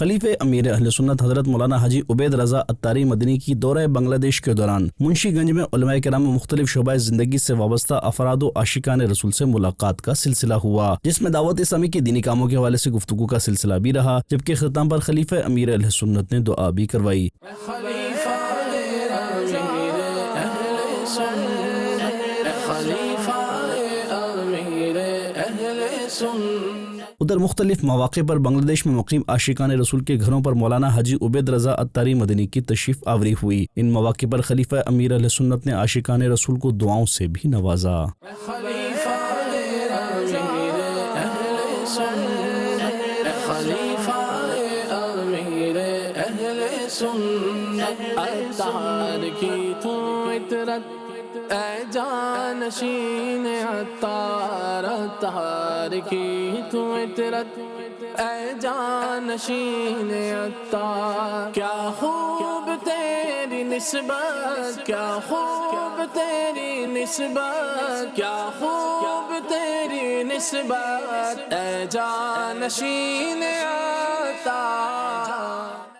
خلیفہ امیر اہل سنت حضرت مولانا حاجی عبید رضا عطاری مدنی کی دورہ بنگلہ دیش کے دوران منشی گنج میں علماء کرام مختلف شعبۂ زندگی سے وابستہ افراد و عاشقان رسول سے ملاقات کا سلسلہ ہوا، جس میں دعوت اسلامی کے دینی کاموں کے حوالے سے گفتگو کا سلسلہ بھی رہا، جبکہ اختتام پر خلیفہ امیر اہل سنت نے دعا بھی کروائی۔ ادھر مختلف مواقع پر بنگلہ دیش میں مقیم عاشقان رسول کے گھروں پر مولانا حاجی عبید رضا عطاری مدنی کی تشریف آوری ہوئی۔ ان مواقع پر خلیفہ امیر اہل سنت نے عاشقان رسول کو دعاؤں سے بھی نوازا۔ اے جانشین عطار عطار کی تو عطرت، اے جانشین عطار، کیا خوب تیری نسبت، کیا خوب تیری نسبت، کیا خوب تیری نسبت، اے جانشین عطار